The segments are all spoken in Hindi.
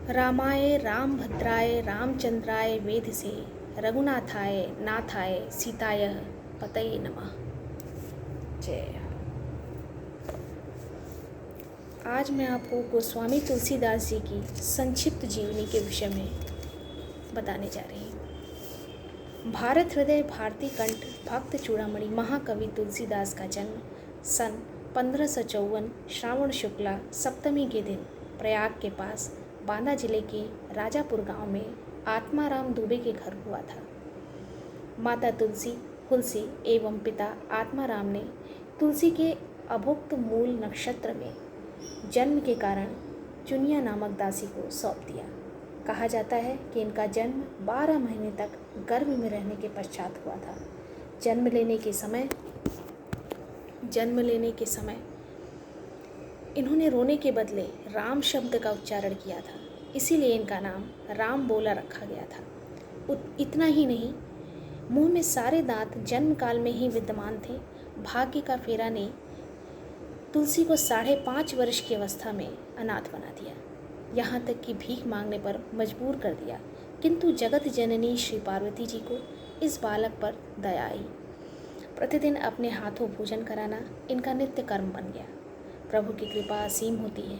रामाय रामभद्राय रामचंद्राय वेधसे रघुनाथाय नाथाय सीताय पतये नमः। जय। आज मैं आपको गोस्वामी तुलसीदास जी की संक्षिप्त जीवनी के विषय में बताने जा रही हूँ। भारत हृदय भारती कंठ भक्त चूड़ामणि महाकवि तुलसीदास का जन्म सन 1554 श्रावण शुक्ला सप्तमी के दिन प्रयाग के पास बांदा जिले के राजापुर गांव में आत्माराम दुबे के घर हुआ था। माता तुलसी एवं पिता आत्माराम ने तुलसी के अभुक्त मूल नक्षत्र में जन्म के कारण चुनिया नामक दासी को सौंप दिया। कहा जाता है कि इनका जन्म 12 महीने तक गर्भ में रहने के पश्चात हुआ था। जन्म लेने के समय इन्होंने रोने के बदले राम शब्द का उच्चारण किया था, इसीलिए इनका नाम राम बोला रखा गया था। इतना ही नहीं, मुंह में सारे दांत जन्म काल में ही विद्यमान थे। भाग्य का फेरा ने तुलसी को 5.5 वर्ष की अवस्था में अनाथ बना दिया, यहाँ तक कि भीख मांगने पर मजबूर कर दिया। किंतु जगत जननी श्री पार्वती जी को इस बालक पर दया आई। प्रतिदिन अपने हाथों भोजन कराना इनका नित्य कर्म बन गया। प्रभु की कृपा असीम होती है।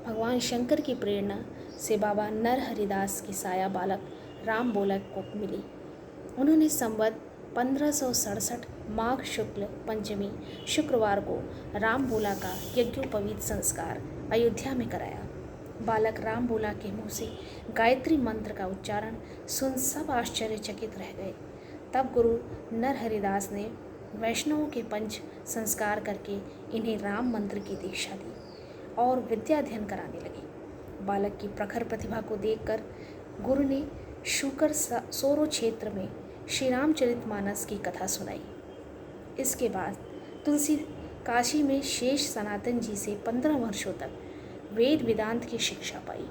भगवान शंकर की प्रेरणा से बाबा नर हरिदास की साया बालक राम बोला को मिली। उन्होंने संवत 1567 माघ शुक्ल पंचमी शुक्रवार को राम बोला का यज्ञोपवीत संस्कार अयोध्या में कराया। बालक राम बोला के मुँह से गायत्री मंत्र का उच्चारण सुन सब आश्चर्यचकित रह गए। तब गुरु नर हरिदास ने वैष्णवों के पंच संस्कार करके इन्हें राम मंत्र की दीक्षा दी और विद्या अध्ययन कराने लगे। बालक की प्रखर प्रतिभा को देखकर गुरु ने शुकर सोरो क्षेत्र में श्री रामचरितमानस की कथा सुनाई। इसके बाद तुलसी काशी में शेष सनातन जी से 15 वर्षों तक वेद वेदांत की शिक्षा पाई।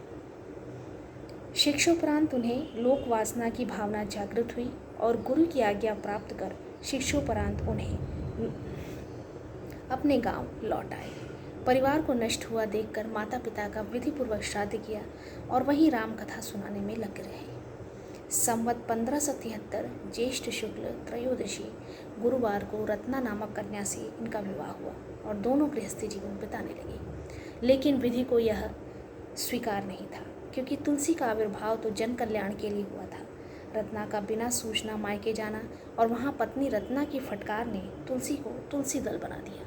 शिक्षोपरांत उन्हें लोक वासना की भावना जागृत हुई और गुरु की आज्ञा प्राप्त कर शिक्षोपरांत उन्हें अपने गांव लौट आए। परिवार को नष्ट हुआ देखकर माता पिता का विधिपूर्वक श्राद्ध किया और वहीं राम कथा सुनाने में लगे रहे। संवत 1573 ज्येष्ठ शुक्ल त्रयोदशी गुरुवार को रत्ना नामक कन्या से इनका विवाह हुआ और दोनों गृहस्थी जीवन बिताने लगे। लेकिन विधि को यह स्वीकार नहीं था, क्योंकि तुलसी का आविर्भाव तो जन कल्याण के लिए हुआ था। रत्ना का बिना सूचना मायके जाना और वहाँ पत्नी रत्ना की फटकार ने तुलसी को तुलसी दल बना दिया।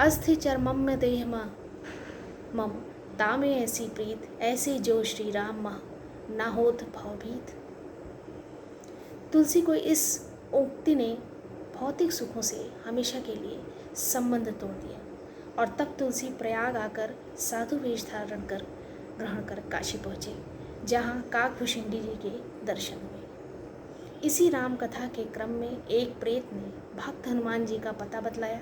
अस्थि चरमम्य देह मम तामे ऐसी प्रीत ऐसे जो श्री राम मह ना होत भवभीत। तुलसी को इस उक्ति ने भौतिक सुखों से हमेशा के लिए संबंध तोड़ दिया और तब तुलसी प्रयाग आकर साधु वेश धारण कर ग्रहण कर काशी पहुँचे, जहाँ काकभूषिंडी जी के दर्शन हुए। इसी राम कथा के क्रम में एक प्रेत ने भक्त हनुमान जी का पता बतलाया।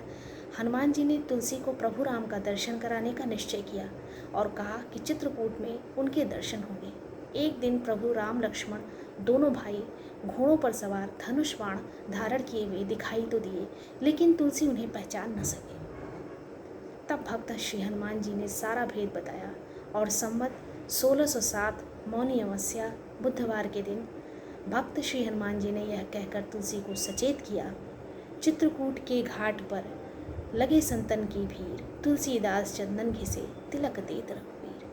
हनुमान जी ने तुलसी को प्रभु राम का दर्शन कराने का निश्चय किया और कहा कि चित्रकूट में उनके दर्शन होंगे। एक दिन प्रभु राम लक्ष्मण दोनों भाई घोड़ों पर सवार धनुष बाण धारण किए हुए दिखाई तो दिए, लेकिन तुलसी उन्हें पहचान न सके। तब भक्त श्री हनुमान जी ने सारा भेद बताया और संवत 1607 मौनी अमावस्या बुधवार के दिन भक्त श्री हनुमान जी ने यह कहकर तुलसी को सचेत किया, चित्रकूट के घाट पर लगे संतन की भीड़, तुलसीदास चंदन घिसे तिलक देत रघुवीर।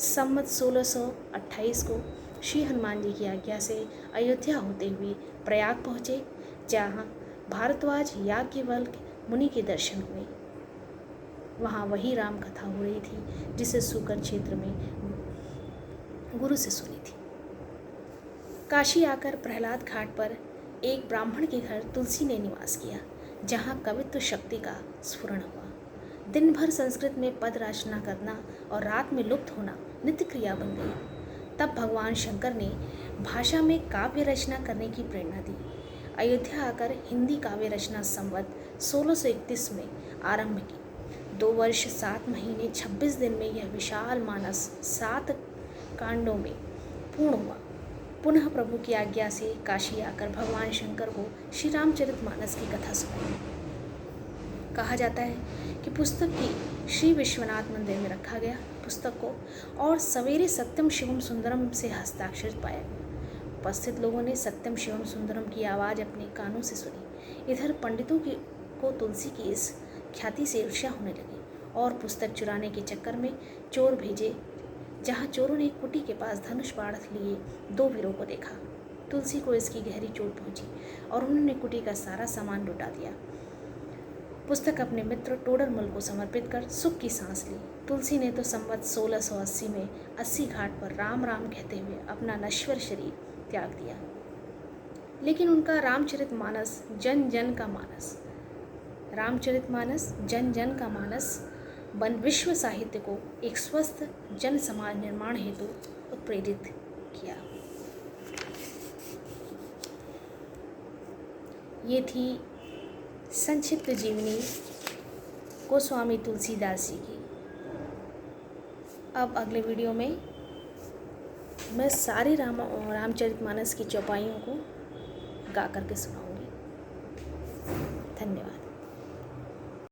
संवत 1628 को श्री हनुमान जी की आज्ञा से अयोध्या होते हुए प्रयाग पहुँचे, जहाँ भारद्वाज याज्ञवल्क्य मुनि के दर्शन हुए। वहाँ वही राम कथा हो रही थी जिसे सूकर क्षेत्र में गुरु से सुनी थी। काशी आकर प्रहलाद घाट पर एक ब्राह्मण के घर तुलसी ने निवास किया, जहाँ कवित्व शक्ति का स्फुरण हुआ। दिन भर संस्कृत में पद रचना करना और रात में लुप्त होना नित्य क्रिया बन गई। तब भगवान शंकर ने भाषा में काव्य रचना करने की प्रेरणा दी। अयोध्या आकर हिंदी काव्य रचना संवत 1631 में आरंभ की। 2 वर्ष 7 महीने 26 दिन में यह विशाल मानस 7 कांडों में पूर्ण हुआ। पुनः प्रभु की आज्ञा से काशी आकर भगवान शंकर को श्री रामचरितमानस की कथा सुनाई। कहा जाता है कि पुस्तक की श्री विश्वनाथ मंदिर में रखा गया पुस्तक को और सवेरे सत्यम शिवम सुंदरम से हस्ताक्षरित पाया गया। उपस्थित लोगों ने सत्यम शिवम सुंदरम की आवाज़ अपने कानों से सुनी। इधर पंडितों को तुलसी की इस ख्याति से ईर्ष्या होने लगी और पुस्तक चुराने के चक्कर में चोर भेजे, जहाँ चोरों ने कुटी के पास धनुष बाण लिए 2 वीरों को देखा। तुलसी को इसकी गहरी चोट पहुंची और उन्होंने कुटी का सारा सामान लुटा दिया। पुस्तक अपने मित्र टोडरमल को समर्पित कर सुख की सांस ली। तुलसी ने तो संवत 1680 में 80 घाट पर राम राम कहते हुए अपना नश्वर शरीर त्याग दिया। लेकिन उनका रामचरितमानस जन जन का मानस बन विश्व साहित्य को एक स्वस्थ जन समाज निर्माण हेतु उत्प्रेरित किया। ये थी संक्षिप्त जीवनी गोस्वामी तुलसीदास जी की। अब अगले वीडियो में मैं सारी रामचरितमानस की चौपाइयों को गा करके सुनाऊंगी। धन्यवाद।